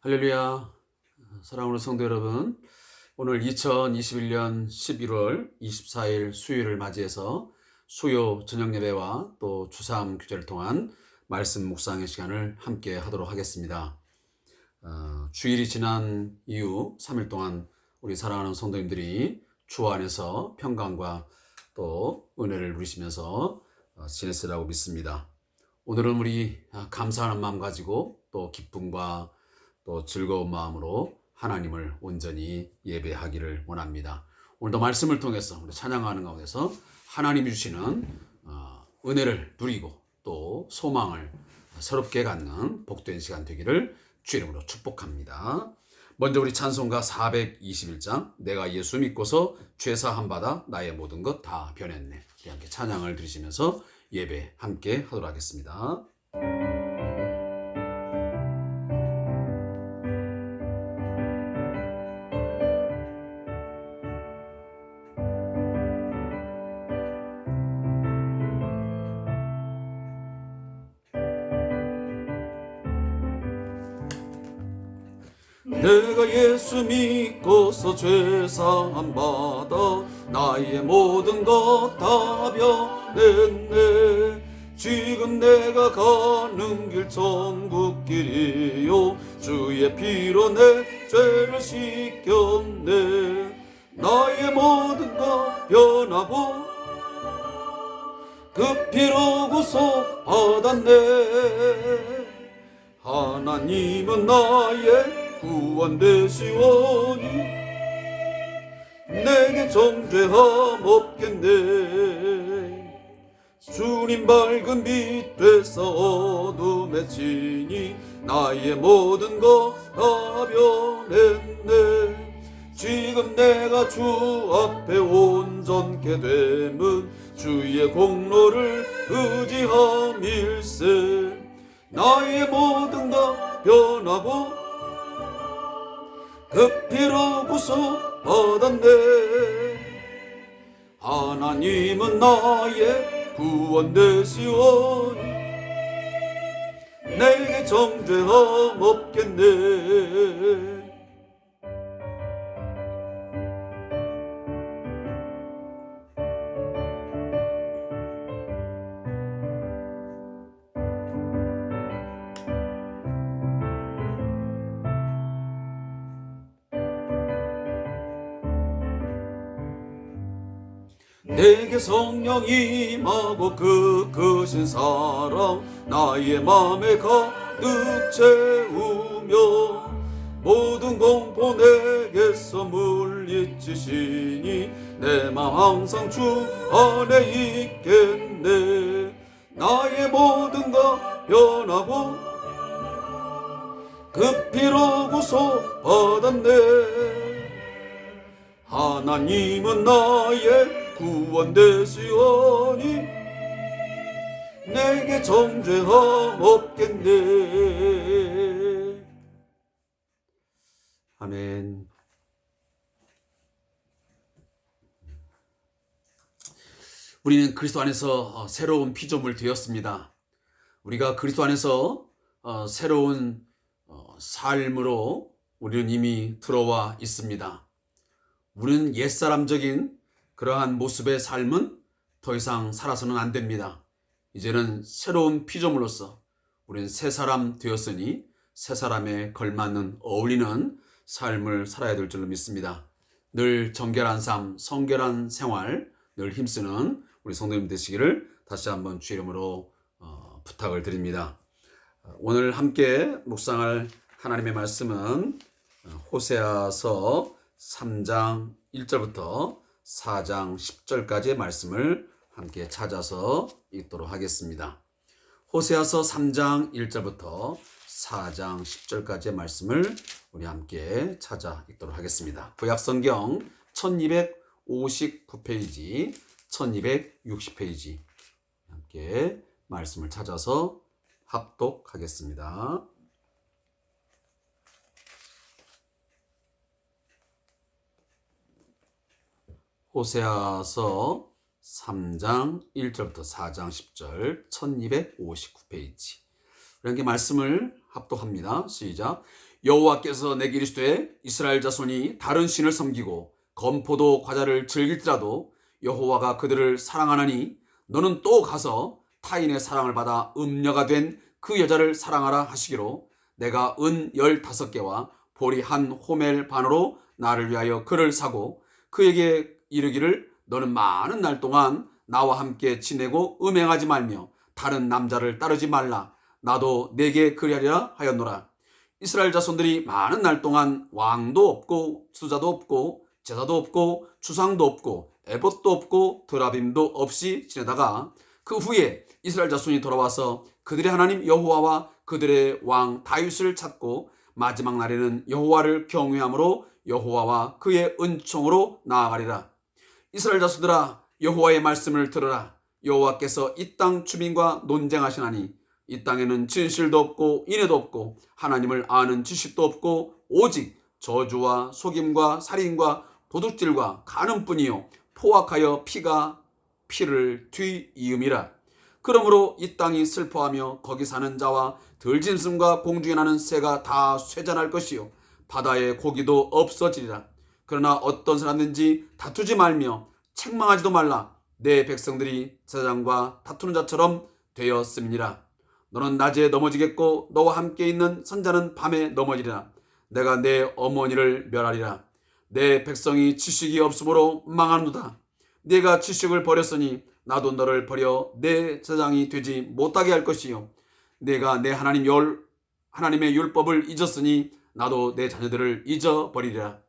할렐루야. 사랑하는 성도 여러분, 오늘 2021년 11월 24일 수요일을 맞이해서 수요 저녁 예배와 또 주삼 규제를 통한 말씀 묵상의 시간을 함께 하도록 하겠습니다. 주일이 지난 이후 3일 동안 우리 사랑하는 성도님들이 주 안에서 평강과 또 은혜를 누리시면서 지냈으라고 믿습니다. 오늘은 우리 감사하는 마음 가지고 또 기쁨과 또 즐거운 마음으로 하나님을 온전히 예배하기를 원합니다. 오늘도 말씀을 통해서 우리 찬양하는 가운데서 하나님이 주시는 은혜를 누리고 또 소망을 새롭게 갖는 복된 시간 되기를 주의 이름으로 축복합니다. 먼저 우리 찬송가 421장 내가 예수 믿고서 죄사함 받아 나의 모든 것 다 변했네. 함께 찬양을 드리시면서 예배 함께 하도록 하겠습니다. 내가 예수 믿고서 죄사함 받아 나의 모든 것 다 변했네. 지금 내가 가는 길 천국길이요 주의 피로 내 죄를 씻겼네. 나의 모든 것 변하고 그 피로 구속 받았네. 하나님은 나의 구원 되시오니 내게 정죄함 없겠네. 주님 밝은 빛 되사 어둠에 지니 나의 모든 것 다 변했네. 지금 내가 주 앞에 온전케 됨은 주의 공로를 의지함일세. 나의 모든 것 변하고 그 피로 구속 받았네. 하나님은 나의 구원 되시오니 내게 정죄함 없겠네. 내게 성령 임하고 그 크신 사랑 나의 맘에 가득 채우며 모든 공포 내게서 물리치시니 내 맘 항상 주 안에 있겠네. 나의 모든 것 변하고 그 피로 구속 받았네. 하나님은 나의 구원 되시오니 내게 정죄함 없겠네. 아멘. 우리는 그리스도 안에서 새로운 피조물 되었습니다. 우리가 그리스도 안에서 새로운 삶으로 우리는 이미 들어와 있습니다. 우리는 옛사람적인 그러한 모습의 삶은 더 이상 살아서는 안 됩니다. 이제는 새로운 피조물로서 우리는 새 사람 되었으니 새 사람에 걸맞는 어울리는 삶을 살아야 될 줄로 믿습니다. 늘 정결한 삶, 성결한 생활, 늘 힘쓰는 우리 성도님 되시기를 다시 한번 주의 이름으로 부탁을 드립니다. 오늘 함께 묵상할 하나님의 말씀은 호세아서 3장 1절부터 4장 10절까지의 말씀을 함께 찾아서 읽도록 하겠습니다. 호세아서 3장 1절부터 4장 10절까지의 말씀을 우리 함께 찾아 읽도록 하겠습니다. 구약성경 1259페이지, 1260페이지 함께 말씀을 찾아서 합독하겠습니다. 호세아서 3장 1절부터 4장 10절 1259페이지 이렇게 말씀을 합독합니다. 시작. 여호와께서 내게 이르시되 이스라엘 자손이 다른 신을 섬기고 건포도 과자를 즐길지라도 여호와가 그들을 사랑하나니 너는 또 가서 타인의 사랑을 받아 음녀가 된 그 여자를 사랑하라 하시기로 내가 은 15개와 보리 한 호멜 반으로 나를 위하여 그를 사고 그에게 이르기를 너는 많은 날 동안 나와 함께 지내고 음행하지 말며 다른 남자를 따르지 말라. 나도 내게 그리하리라 하였노라. 이스라엘 자손들이 많은 날 동안 왕도 없고 지도자도 없고 제사도 없고 주상도 없고 에봇도 없고 드라빔도 없이 지내다가 그 후에 이스라엘 자손이 돌아와서 그들의 하나님 여호와와 그들의 왕 다윗을 찾고 마지막 날에는 여호와를 경외함으로 여호와와 그의 은총으로 나아가리라. 이스라엘 자손들아 여호와의 말씀을 들으라. 여호와께서 이 땅 주민과 논쟁하시나니 이 땅에는 진실도 없고 인애도 없고 하나님을 아는 지식도 없고 오직 저주와 속임과 살인과 도둑질과 간음뿐이요 포악하여 피가 피를 뒤이음이라. 그러므로 이 땅이 슬퍼하며 거기 사는 자와 들짐승과 공중에 나는 새가 다 쇠잔할 것이요 바다의 고기도 없어지리라. 그러나 어떤 사람든지 다투지 말며 책망하지도 말라. 내 백성들이 제사장과 다투는 자처럼 되었음이니라. 너는 낮에 넘어지겠고 너와 함께 있는 선자는 밤에 넘어지리라. 내가 내 어머니를 멸하리라. 내 백성이 지식이 없으므로 망하노다. 네가 지식을 버렸으니 나도 너를 버려 내 제사장이 되지 못하게 할 것이요 내가 내 하나님의 율법을 잊었으니 나도 내 자녀들을 잊어버리리라.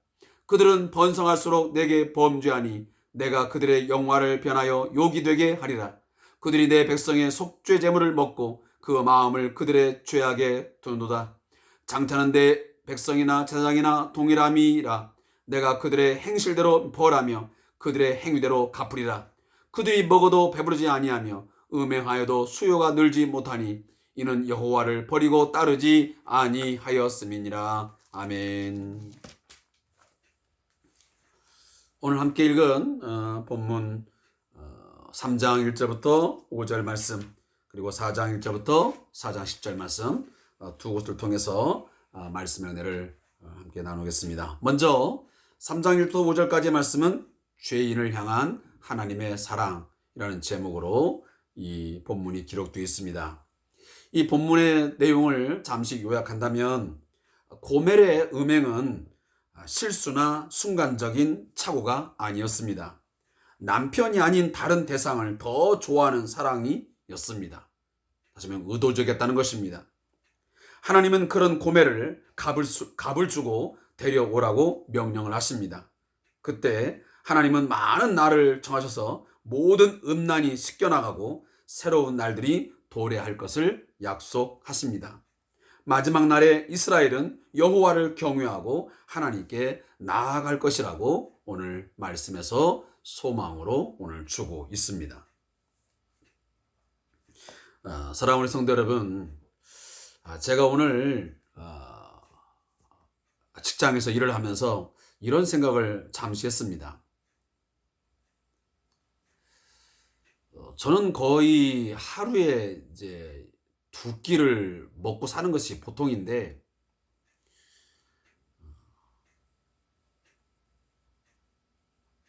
그들은 번성할수록 내게 범죄하니 내가 그들의 영화를 변하여 욕이 되게 하리라. 그들이 내 백성의 속죄 제물을 먹고 그 마음을 그들의 죄악에 두는도다. 장차는 내 백성이나 제사장이나 동일함이라. 내가 그들의 행실대로 벌하며 그들의 행위대로 갚으리라. 그들이 먹어도 배부르지 아니하며 음행하여도 수요가 늘지 못하니 이는 여호와를 버리고 따르지 아니하였음이니라. 아멘. 오늘 함께 읽은 본문 3장 1절부터 5절 말씀 그리고 4장 1절부터 4장 10절 말씀 두 곳을 통해서 말씀의 은혜를 함께 나누겠습니다. 먼저 3장 1절부터 5절까지의 말씀은 죄인을 향한 하나님의 사랑이라는 제목으로 이 본문이 기록되어 있습니다. 이 본문의 내용을 잠시 요약한다면 고멜의 음행은 실수나 순간적인 착오가 아니었습니다. 남편이 아닌 다른 대상을 더 좋아하는 사랑이었습니다. 다시 말하면 의도적이었다는 것입니다. 하나님은 그런 고멜을 값을 주고 데려오라고 명령을 하십니다. 그때 하나님은 많은 날을 정하셔서 모든 음란이 씻겨나가고 새로운 날들이 도래할 것을 약속하십니다. 마지막 날에 이스라엘은 여호와를 경외하고 하나님께 나아갈 것이라고 오늘 말씀에서 소망으로 오늘 주고 있습니다. 사랑하는 성도 여러분, 제가 오늘 직장에서 일을 하면서 이런 생각을 잠시 했습니다. 저는 거의 하루에 이제 2끼를 먹고 사는 것이 보통인데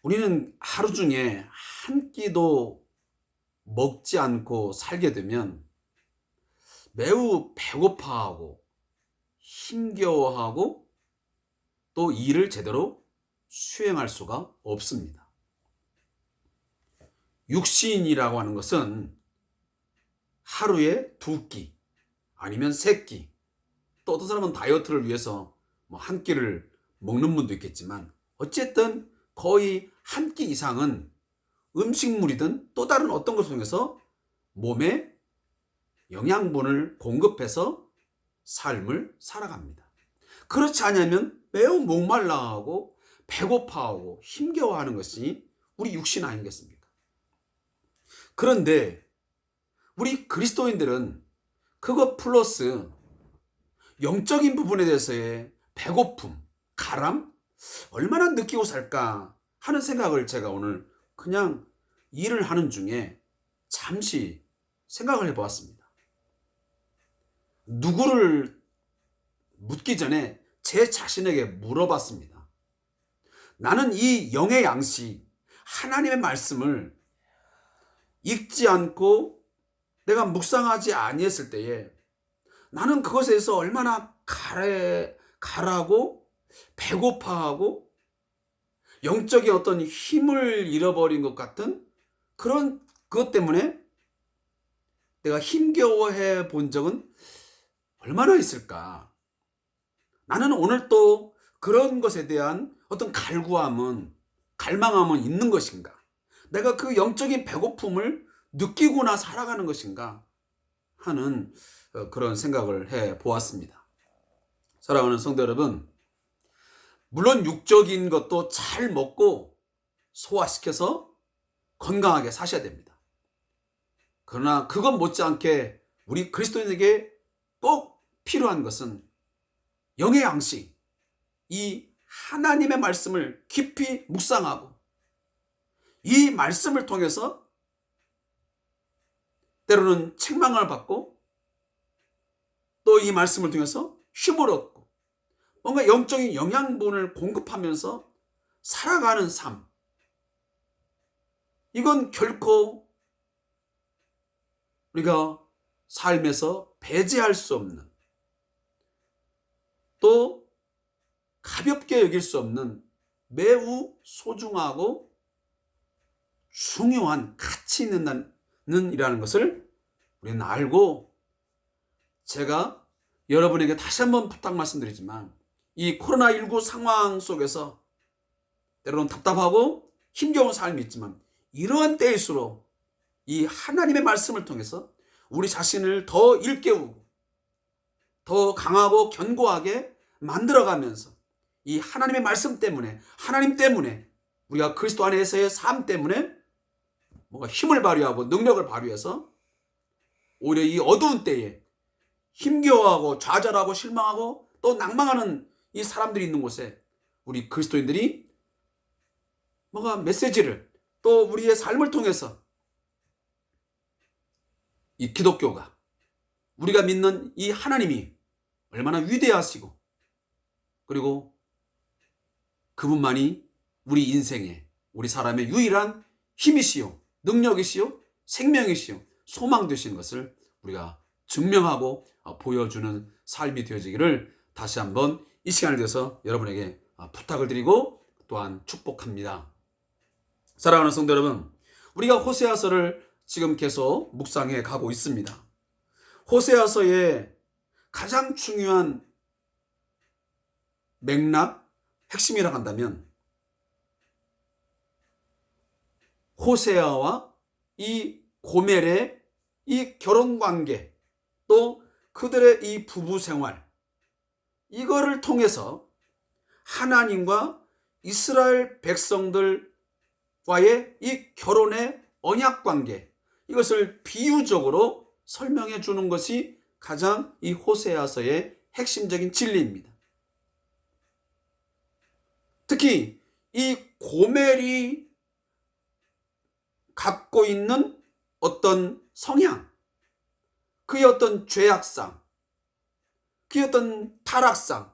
우리는 하루 중에 한 끼도 먹지 않고 살게 되면 매우 배고파하고 힘겨워하고 또 일을 제대로 수행할 수가 없습니다. 육신이라고 하는 것은 하루에 2끼 아니면 3끼 또 어떤 사람은 다이어트를 위해서 한 끼를 먹는 분도 있겠지만 어쨌든 거의 한 끼 이상은 음식물이든 또 다른 어떤 것을 통해서 몸에 영양분을 공급해서 삶을 살아갑니다. 그렇지 않으면 매우 목말라하고 배고파하고 힘겨워하는 것이 우리 육신 아니겠습니까? 그런데 우리 그리스도인들은 그것 플러스 영적인 부분에 대해서의 배고픔, 가람, 얼마나 느끼고 살까 하는 생각을 제가 오늘 그냥 일을 하는 중에 잠시 생각을 해보았습니다. 누구를 묻기 전에 제 자신에게 물어봤습니다. 나는 이 영의 양식, 하나님의 말씀을 읽지 않고 내가 묵상하지 아니했을 때에 나는 그것에서 얼마나 가라고 배고파하고 영적인 어떤 힘을 잃어버린 것 같은 그런 그것 때문에 내가 힘겨워해 본 적은 얼마나 있을까? 나는 오늘 또 그런 것에 대한 어떤 갈망함은 있는 것인가? 내가 그 영적인 배고픔을 느끼고나 살아가는 것인가? 하는 그런 생각을 해 보았습니다. 사랑하는 성도 여러분, 물론 육적인 것도 잘 먹고 소화시켜서 건강하게 사셔야 됩니다. 그러나 그것 못지않게 우리 그리스도인에게 꼭 필요한 것은 영의 양식, 이 하나님의 말씀을 깊이 묵상하고 이 말씀을 통해서 때로는 책망을 받고 또 이 말씀을 통해서 힘을 얻고 뭔가 영적인 영양분을 공급하면서 살아가는 삶. 이건 결코 우리가 삶에서 배제할 수 없는 또 가볍게 여길 수 없는 매우 소중하고 중요한 가치 있는 이라는 것을 우리는 알고 제가 여러분에게 다시 한번 부탁 말씀드리지만 이 코로나19 상황 속에서 때로는 답답하고 힘겨운 삶이 있지만 이러한 때일수록 이 하나님의 말씀을 통해서 우리 자신을 더 일깨우고 더 강하고 견고하게 만들어가면서 이 하나님의 말씀 때문에 하나님 때문에 우리가 그리스도 안에서의 삶 때문에 뭔가 힘을 발휘하고 능력을 발휘해서 오히려 이 어두운 때에 힘겨워하고 좌절하고 실망하고 또 낭망하는 이 사람들이 있는 곳에 우리 그리스도인들이 뭔가 메시지를 또 우리의 삶을 통해서 이 기독교가 우리가 믿는 이 하나님이 얼마나 위대하시고 그리고 그분만이 우리 인생에 우리 사람의 유일한 힘이시요 능력이시요 생명이시요 소망 되시는 것을 우리가 증명하고 보여주는 삶이 되어지기를 다시 한번 이 시간을 위해서 여러분에게 부탁을 드리고 또한 축복합니다. 사랑하는 성도 여러분, 우리가 호세아서를 지금 계속 묵상해 가고 있습니다. 호세아서의 가장 중요한 맥락, 핵심이라고 한다면 호세아와 이 고멜의 이 결혼관계 또 그들의 이 부부생활 이거를 통해서 하나님과 이스라엘 백성들과의 이 결혼의 언약관계 이것을 비유적으로 설명해 주는 것이 가장 이 호세아서의 핵심적인 진리입니다. 특히 이 고멜이 갖고 있는 어떤 성향, 그의 어떤 죄악상, 그의 어떤 타락상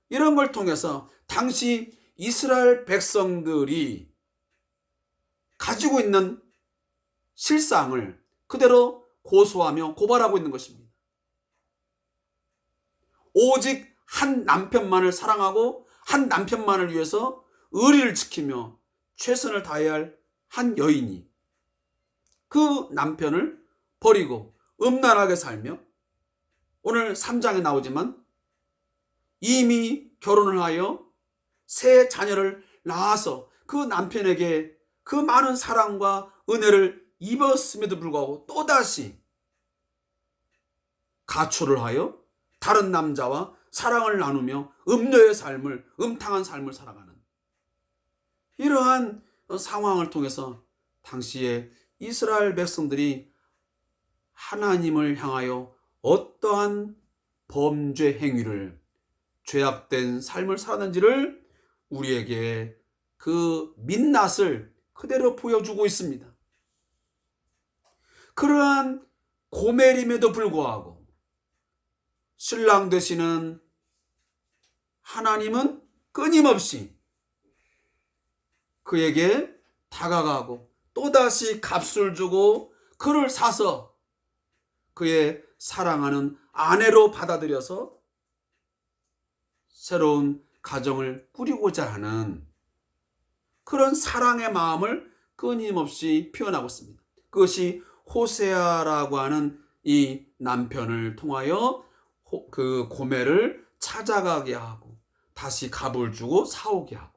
이런 걸 통해서 당시 이스라엘 백성들이 가지고 있는 실상을 그대로 고소하며 고발하고 있는 것입니다. 오직 한 남편만을 사랑하고 한 남편만을 위해서 의리를 지키며 최선을 다해야 할 한 여인이 그 남편을 버리고 음란하게 살며 오늘 3장에 나오지만 이미 결혼을 하여 새 자녀를 낳아서 그 남편에게 그 많은 사랑과 은혜를 입었음에도 불구하고 또다시 가초를 하여 다른 남자와 사랑을 나누며 음녀의 삶을 음탕한 삶을 살아가는 이러한 상황을 통해서 당시에 이스라엘 백성들이 하나님을 향하여 어떠한 범죄 행위를 죄악된 삶을 살았는지를 우리에게 그 민낯을 그대로 보여주고 있습니다. 그러한 고멜임에도 불구하고 신랑 되시는 하나님은 끊임없이 그에게 다가가고 또다시 값을 주고 그를 사서 그의 사랑하는 아내로 받아들여서 새로운 가정을 꾸리고자 하는 그런 사랑의 마음을 끊임없이 표현하고 있습니다. 그것이 호세아라고 하는 이 남편을 통하여 그 고멜을 찾아가게 하고 다시 값을 주고 사오게 하고,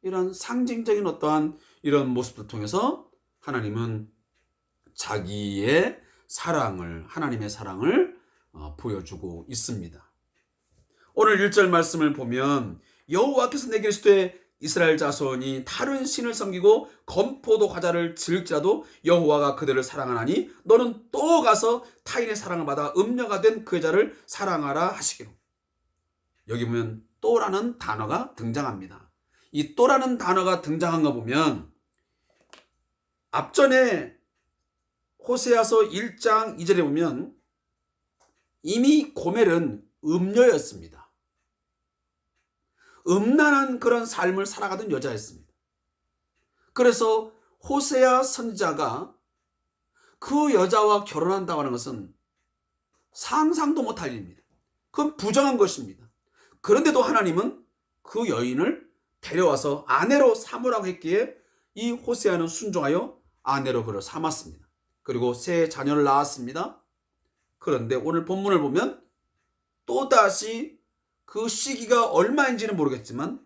이런 상징적인 어떠한 이런 모습을 통해서 하나님은 자기의 사랑을, 하나님의 사랑을 보여주고 있습니다. 오늘 1절 말씀을 보면 여호와께서 내게 이르시되 이스라엘 자손이 다른 신을 섬기고 건포도 과자를 즐길지라도 여호와가 그들을 사랑하나니 너는 또 가서 타인의 사랑을 받아 음녀가 된 그 여자를 사랑하라 하시기로. 여기 보면 또라는 단어가 등장합니다. 이 또라는 단어가 등장한 거 보면 앞전에 호세아서 1장 2절에 보면 이미 고멜은 음녀였습니다. 음란한 그런 삶을 살아가던 여자였습니다. 그래서 호세아 선지자가 그 여자와 결혼한다고 하는 것은 상상도 못할 일입니다. 그건 부정한 것입니다. 그런데도 하나님은 그 여인을 데려와서 아내로 삼으라고 했기에 이 호세아는 순종하여 아내로 그를 삼았습니다. 그리고 세 자녀를 낳았습니다. 그런데 오늘 본문을 보면 또다시 그 시기가 얼마인지는 모르겠지만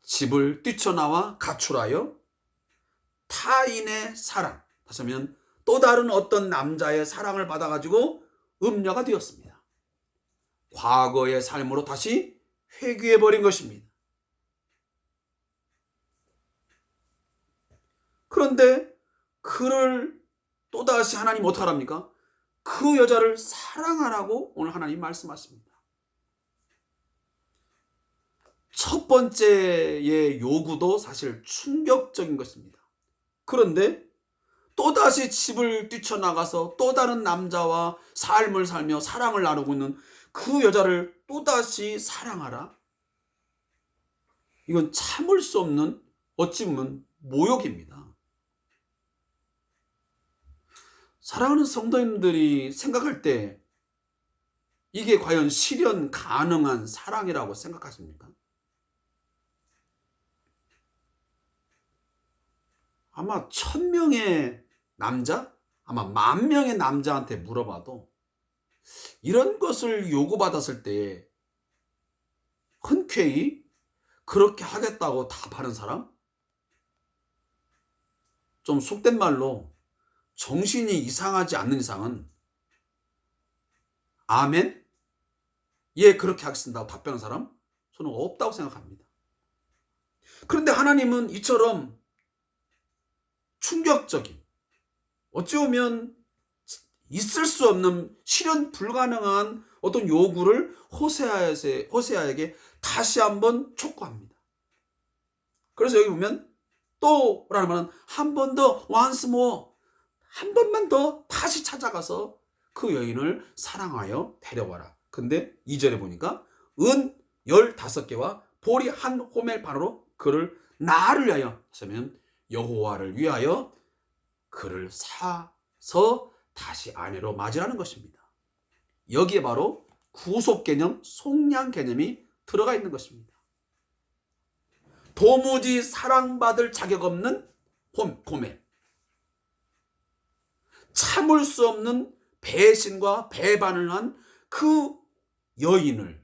집을 뛰쳐나와 가출하여 타인의 사랑, 다시 하면 또 다른 어떤 남자의 사랑을 받아가지고 음녀가 되었습니다. 과거의 삶으로 다시 회귀해버린 것입니다. 그런데 그를 또다시 하나님 어떻게 하랍니까? 그 여자를 사랑하라고 오늘 하나님 말씀하십니다. 첫 번째의 요구도 사실 충격적인 것입니다. 그런데 또다시 집을 뛰쳐나가서 또 다른 남자와 삶을 살며 사랑을 나누고 있는 그 여자를 또다시 사랑하라? 이건 참을 수 없는, 어찌 보면 모욕입니다. 사랑하는 성도님들이 생각할 때 이게 과연 실현 가능한 사랑이라고 생각하십니까? 아마 1000명의 남자, 아마 10,000명의 남자한테 물어봐도 이런 것을 요구받았을 때 흔쾌히 그렇게 하겠다고 답하는 사람? 좀 속된 말로 정신이 이상하지 않는 이상은 아멘? 예, 그렇게 하겠습니다 답변하는 사람? 저는 없다고 생각합니다. 그런데 하나님은 이처럼 충격적인, 어찌 보면 있을 수 없는, 실현 불가능한 어떤 요구를 호세아에게 다시 한번 촉구합니다. 그래서 여기 보면 또라는 말은 한 번 더, once more, 한 번만 더 다시 찾아가서 그 여인을 사랑하여 데려와라. 근데 2절에 보니까 은 15개와 보리 한 호멜 반으로 그를 나를 위하여, 하시면 여호와를 위하여 그를 사서 다시 아내로 맞이하는 것입니다. 여기에 바로 구속 개념, 속량 개념이 들어가 있는 것입니다. 도무지 사랑받을 자격 없는 고멜, 참을 수 없는 배신과 배반을 한 그 여인을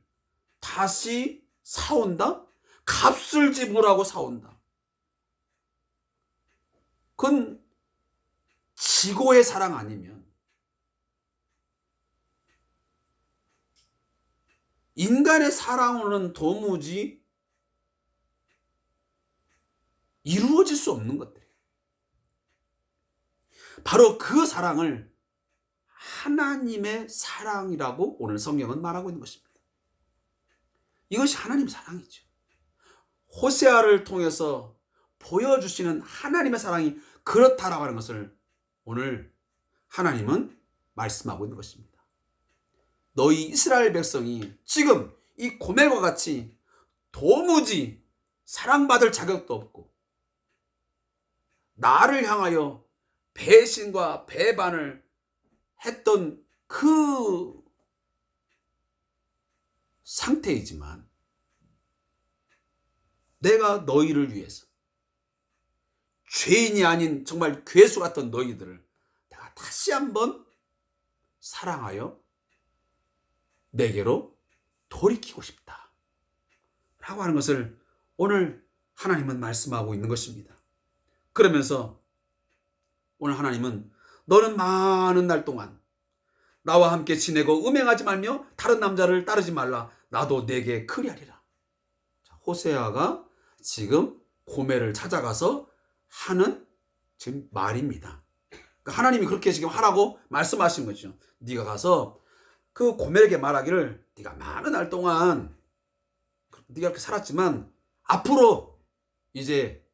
다시 사온다? 값을 지불하고 사온다. 그건 지고의 사랑 아니면, 인간의 사랑으로는 도무지 이루어질 수 없는 것들이에요. 바로 그 사랑을 하나님의 사랑이라고 오늘 성경은 말하고 있는 것입니다. 이것이 하나님 사랑이죠. 호세아를 통해서 보여주시는 하나님의 사랑이 그렇다라고 하는 것을 오늘 하나님은 말씀하고 있는 것입니다. 너희 이스라엘 백성이 지금 이 고멜과 같이 도무지 사랑받을 자격도 없고 나를 향하여 배신과 배반을 했던 그 상태이지만 내가 너희를 위해서 죄인이 아닌 정말 괴수 같던 너희들을 내가 다시 한번 사랑하여 내게로 돌이키고 싶다 라고 하는 것을 오늘 하나님은 말씀하고 있는 것입니다. 그러면서 오늘 하나님은 너는 많은 날 동안 나와 함께 지내고 음행하지 말며 다른 남자를 따르지 말라. 나도 내게 그리하리라. 호세아가 지금 고멜을 찾아가서 하는 지금 말입니다. 그러니까 하나님이 그렇게 지금 하라고 말씀하신 거죠. 네가 가서 그 고멜에게 말하기를 네가 많은 날 동안 네가 이렇게 살았지만 앞으로 이제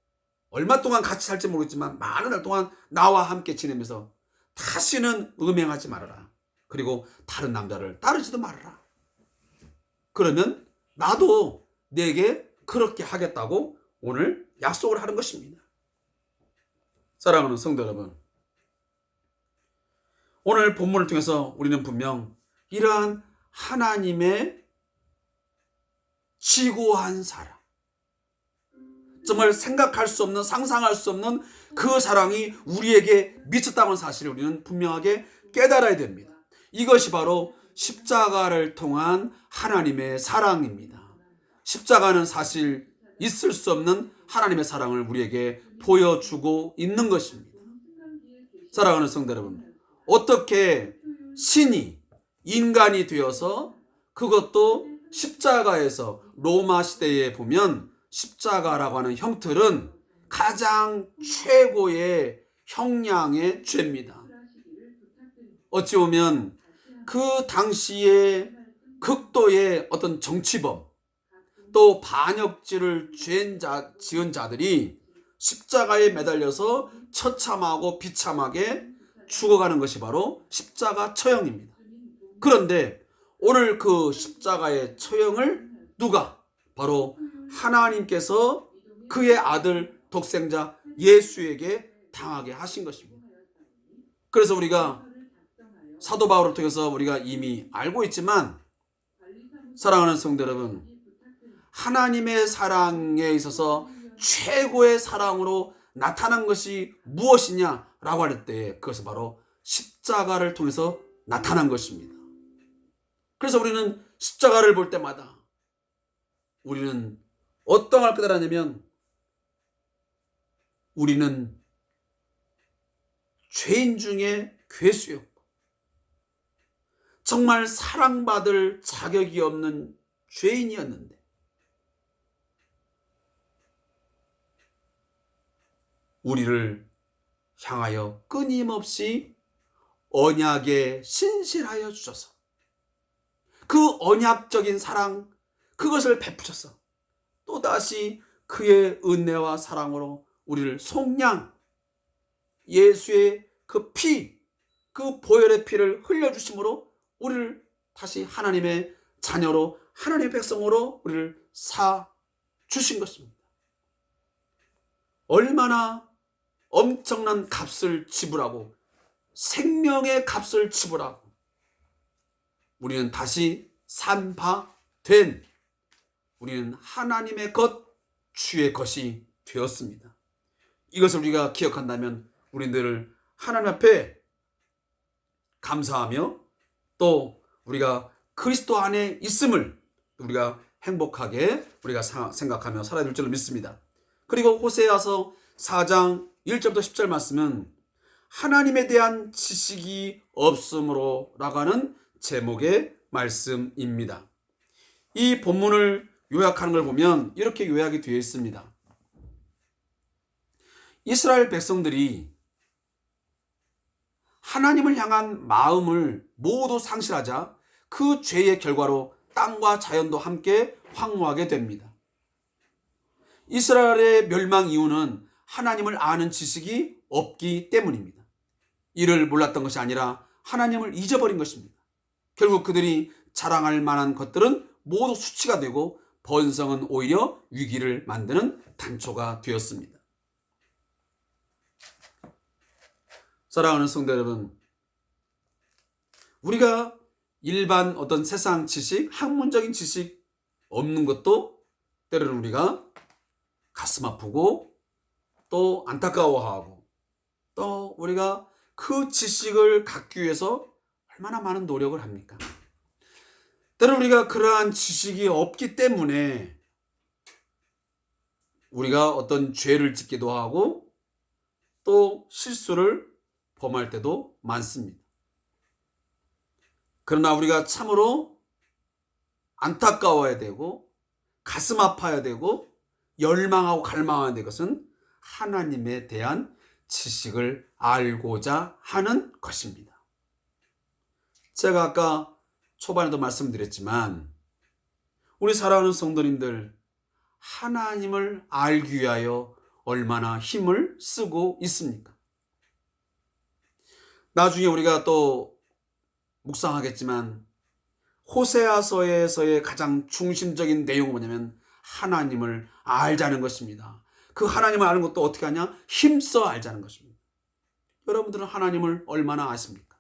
얼마 동안 같이 살지 모르겠지만 많은 날 동안 나와 함께 지내면서 다시는 음행하지 말아라. 그리고 다른 남자를 따르지도 말아라. 그러면 나도 내게 그렇게 하겠다고 오늘 약속을 하는 것입니다. 사랑하는 성도 여러분, 오늘 본문을 통해서 우리는 분명 이러한 하나님의 지고한 사랑, 정말 생각할 수 없는, 상상할 수 없는 그 사랑이 우리에게 미쳤다는 사실을 우리는 분명하게 깨달아야 됩니다. 이것이 바로 십자가를 통한 하나님의 사랑입니다. 십자가는 사실 있을 수 없는 하나님의 사랑을 우리에게 보여주고 있는 것입니다. 사랑하는 성도 여러분, 어떻게 신이 인간이 되어서 그것도 십자가에서 로마 시대에 보면 십자가라고 하는 형틀은 가장 최고의 형량의 죄입니다. 어찌 보면 그 당시에 극도의 어떤 정치범 또 반역죄를 지은 자들이 십자가에 매달려서 처참하고 비참하게 죽어가는 것이 바로 십자가 처형입니다. 그런데 오늘 그 십자가의 처형을 누가? 바로 하나님께서 그의 아들 독생자 예수에게 당하게 하신 것입니다. 그래서 우리가 사도 바울을 통해서 우리가 이미 알고 있지만, 사랑하는 성도 여러분, 하나님의 사랑에 있어서 최고의 사랑으로 나타난 것이 무엇이냐라고 할 때 그것은 바로 십자가를 통해서 나타난 것입니다. 그래서 우리는 십자가를 볼 때마다 우리는 어떤 걸 깨달았냐면 우리는 죄인 중에 괴수였고 정말 사랑받을 자격이 없는 죄인이었는데 우리를 향하여 끊임없이 언약에 신실하여 주셔서 그 언약적인 사랑, 그것을 베푸셔서 또다시 그의 은혜와 사랑으로 우리를 속량, 예수의 그 피, 그 보혈의 피를 흘려주심으로 우리를 다시 하나님의 자녀로, 하나님의 백성으로 우리를 사 주신 것입니다. 얼마나 엄청난 값을 지불하고 생명의 값을 지불하고 우리는 다시 산 바 된, 우리는 하나님의 것, 주의 것이 되었습니다. 이것을 우리가 기억한다면 우리들 하나님 앞에 감사하며 또 우리가 그리스도 안에 있음을 우리가 행복하게 우리가 생각하며 살아야 될 줄로 믿습니다. 그리고 호세아서 4장 1절부터 10절 말씀은 하나님에 대한 지식이 없음으로 라고 하는 제목의 말씀입니다. 이 본문을 요약하는 걸 보면 이렇게 요약이 되어 있습니다. 이스라엘 백성들이 하나님을 향한 마음을 모두 상실하자 그 죄의 결과로 땅과 자연도 함께 황무하게 됩니다. 이스라엘의 멸망 이유는 하나님을 아는 지식이 없기 때문입니다. 이를 몰랐던 것이 아니라 하나님을 잊어버린 것입니다. 결국 그들이 자랑할 만한 것들은 모두 수치가 되고 번성은 오히려 위기를 만드는 단초가 되었습니다. 사랑하는 성도 여러분, 우리가 일반 어떤 세상 지식, 학문적인 지식 없는 것도 때로는 우리가 가슴 아프고 또 안타까워하고 또 우리가 그 지식을 갖기 위해서 얼마나 많은 노력을 합니까? 때로는 우리가 그러한 지식이 없기 때문에 우리가 어떤 죄를 짓기도 하고 또 실수를 범할 때도 많습니다. 그러나 우리가 참으로 안타까워야 되고 가슴 아파야 되고 열망하고 갈망해야 될 것은 하나님에 대한 지식을 알고자 하는 것입니다. 제가 아까 초반에도 말씀드렸지만 우리 사랑하는 성도님들, 하나님을 알기 위하여 얼마나 힘을 쓰고 있습니까? 나중에 우리가 또 묵상하겠지만 호세아서에서의 가장 중심적인 내용은 뭐냐면 하나님을 알자는 것입니다. 그 하나님을 아는 것도 어떻게 하냐? 힘써 알자는 것입니다. 여러분들은 하나님을 얼마나 아십니까?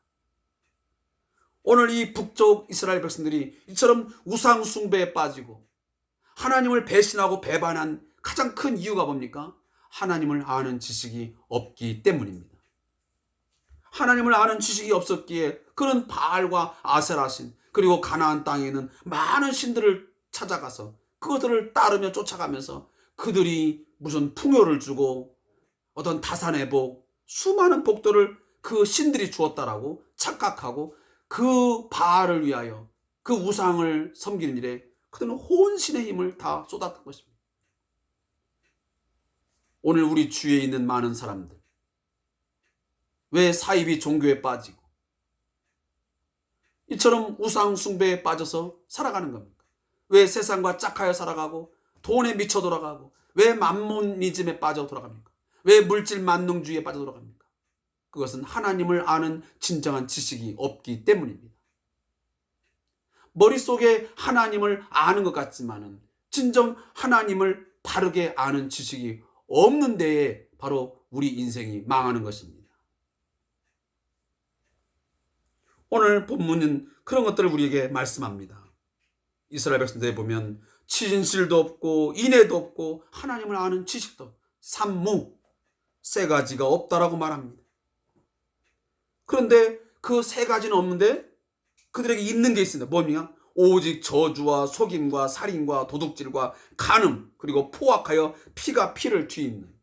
오늘 이 북쪽 이스라엘 백성들이 이처럼 우상 숭배에 빠지고 하나님을 배신하고 배반한 가장 큰 이유가 뭡니까? 하나님을 아는 지식이 없기 때문입니다. 하나님을 아는 지식이 없었기에 그런 바알과 아세라신 그리고 가나안 땅에 있는 많은 신들을 찾아가서 그것들을 따르며 쫓아가면서 그들이 무슨 풍요를 주고 어떤 다산의 복, 수많은 복들을 그 신들이 주었다라고 착각하고 그 바알을 위하여 그 우상을 섬기는 일에 그들은 혼신의 힘을 다 쏟았던 것입니다. 오늘 우리 주위에 있는 많은 사람들, 왜 사이비 종교에 빠지고 이처럼 우상 숭배에 빠져서 살아가는 겁니까? 왜 세상과 짝하여 살아가고 돈에 미쳐 돌아가고 왜 만몬이즘에 빠져 돌아갑니까? 왜 물질 만능주의에 빠져 돌아갑니까? 그것은 하나님을 아는 진정한 지식이 없기 때문입니다. 머릿속에 하나님을 아는 것 같지만은 진정 하나님을 바르게 아는 지식이 없는 데에 바로 우리 인생이 망하는 것입니다. 오늘 본문은 그런 것들을 우리에게 말씀합니다. 이스라엘 백성들에 보면 진실도 없고 인애도 없고 하나님을 아는 지식도 삼무 세 가지가 없다라고 말합니다. 그런데 그 세 가지는 없는데 그들에게 있는 게 있습니다. 뭡니까? 오직 저주와 속임과 살인과 도둑질과 간음 그리고 포악하여 피가 피를 뒤입는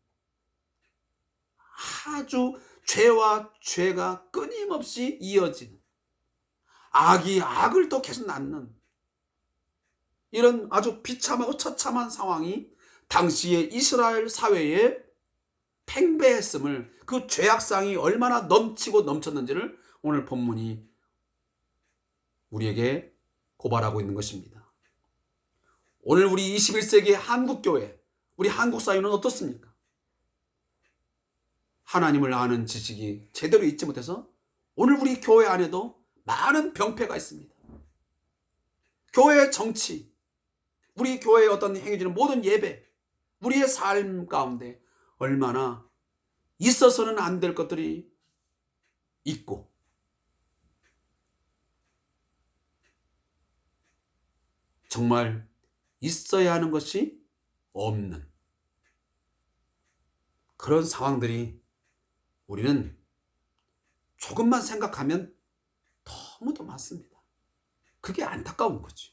아주 죄와 죄가 끊임없이 이어지는 악이 악을 또 계속 낳는 이런 아주 비참하고 처참한 상황이 당시의 이스라엘 사회에 팽배했음을 그 죄악상이 얼마나 넘치고 넘쳤는지를 오늘 본문이 우리에게 고발하고 있는 것입니다. 오늘 우리 21세기 한국교회, 우리 한국 사회는 어떻습니까? 하나님을 아는 지식이 제대로 있지 못해서 오늘 우리 교회 안에도 많은 병폐가 있습니다. 교회의 정치, 우리 교회의 어떤 행해지는 모든 예배, 우리의 삶 가운데 얼마나 있어서는 안 될 것들이 있고 정말 있어야 하는 것이 없는 그런 상황들이 우리는 조금만 생각하면 너무도 많습니다. 그게 안타까운 거지.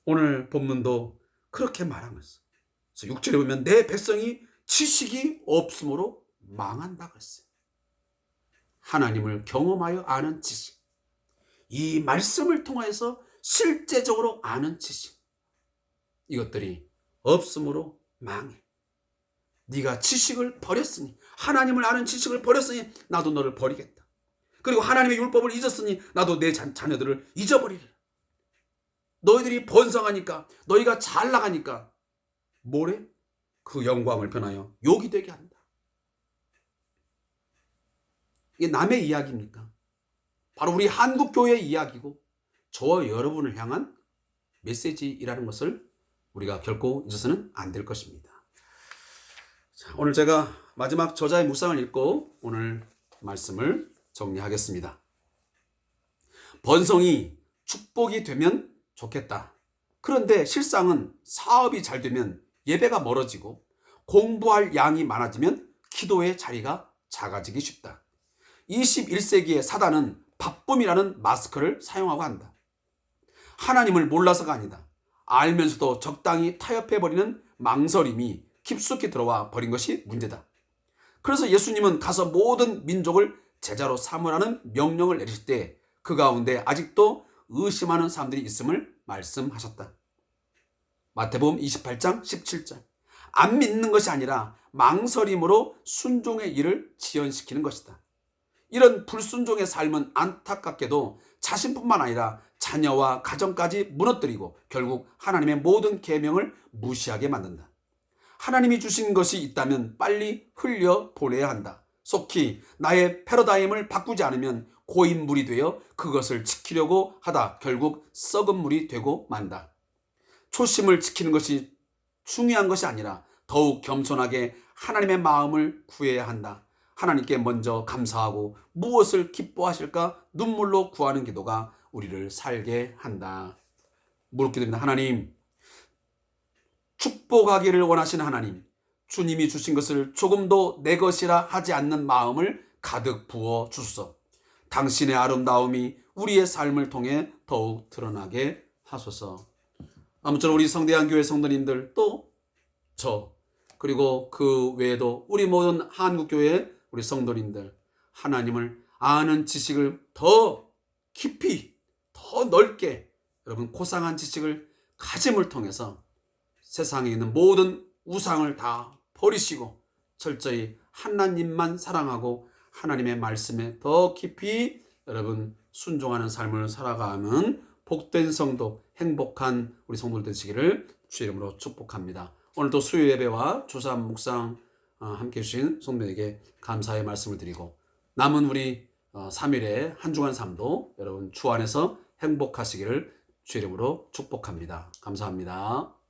오늘 본문도 그렇게 말하면서 6절에 보면 내 백성이 지식이 없으므로 망한다 그랬어요. 하나님을 경험하여 아는 지식, 이 말씀을 통해서 실제적으로 아는 지식, 이것들이 없으므로 망해. 네가 지식을 버렸으니, 하나님을 아는 지식을 버렸으니 나도 너를 버리겠다. 그리고 하나님의 율법을 잊었으니 나도 내 자녀들을 잊어버리리라. 너희들이 번성하니까, 너희가 잘 나가니까 뭐래? 그 영광을 변하여 욕이 되게 한다. 이게 남의 이야기입니까? 바로 우리 한국교회의 이야기고 저와 여러분을 향한 메시지이라는 것을 우리가 결코 잊어서는 안 될 것입니다. 자, 오늘 제가 마지막 저자의 묵상을 읽고 오늘 말씀을 정리하겠습니다. 번성이 축복이 되면 좋겠다. 그런데 실상은 사업이 잘 되면 예배가 멀어지고 공부할 양이 많아지면 기도의 자리가 작아지기 쉽다. 21세기의 사단은 바쁨이라는 마스크를 사용하고 한다. 하나님을 몰라서가 아니다. 알면서도 적당히 타협해버리는 망설임이 깊숙이 들어와 버린 것이 문제다. 그래서 예수님은 가서 모든 민족을 제자로 삼으라는 명령을 내리실 때 그 가운데 아직도 의심하는 사람들이 있음을 말씀하셨다. 마태복음 28장 17절. 안 믿는 것이 아니라 망설임으로 순종의 일을 지연시키는 것이다. 이런 불순종의 삶은 안타깝게도 자신뿐만 아니라 자녀와 가정까지 무너뜨리고 결국 하나님의 모든 계명을 무시하게 만든다. 하나님이 주신 것이 있다면 빨리 흘려보내야 한다. 속히 나의 패러다임을 바꾸지 않으면 고인물이 되어 그것을 지키려고 하다 결국 썩은 물이 되고 만다. 초심을 지키는 것이 중요한 것이 아니라 더욱 겸손하게 하나님의 마음을 구해야 한다. 하나님께 먼저 감사하고 무엇을 기뻐하실까 눈물로 구하는 기도가 우리를 살게 한다. 묻기도입니다. 하나님, 축복하기를 원하시는 하나님, 주님이 주신 것을 조금도 내 것이라 하지 않는 마음을 가득 부어 주소서. 당신의 아름다움이 우리의 삶을 통해 더욱 드러나게 하소서. 아무쪼록 우리 성대한 교회 성도님들 또 저 그리고 그 외에도 우리 모든 한국교회 우리 성도님들 하나님을 아는 지식을 더 깊이 더 넓게 여러분 고상한 지식을 가짐을 통해서 세상에 있는 모든 우상을 다 버리시고 철저히 하나님만 사랑하고 하나님의 말씀에 더 깊이 여러분 순종하는 삶을 살아가는 복된 성도, 행복한 우리 성도들 되시기를 주의 이름으로 축복합니다. 오늘도 수요 예배와 주삼 묵상 함께 해주신 성도에게 감사의 말씀을 드리고 남은 우리 3일의 한 주간 삶도 여러분 주 안에서 행복하시기를 주의 이름으로 축복합니다. 감사합니다.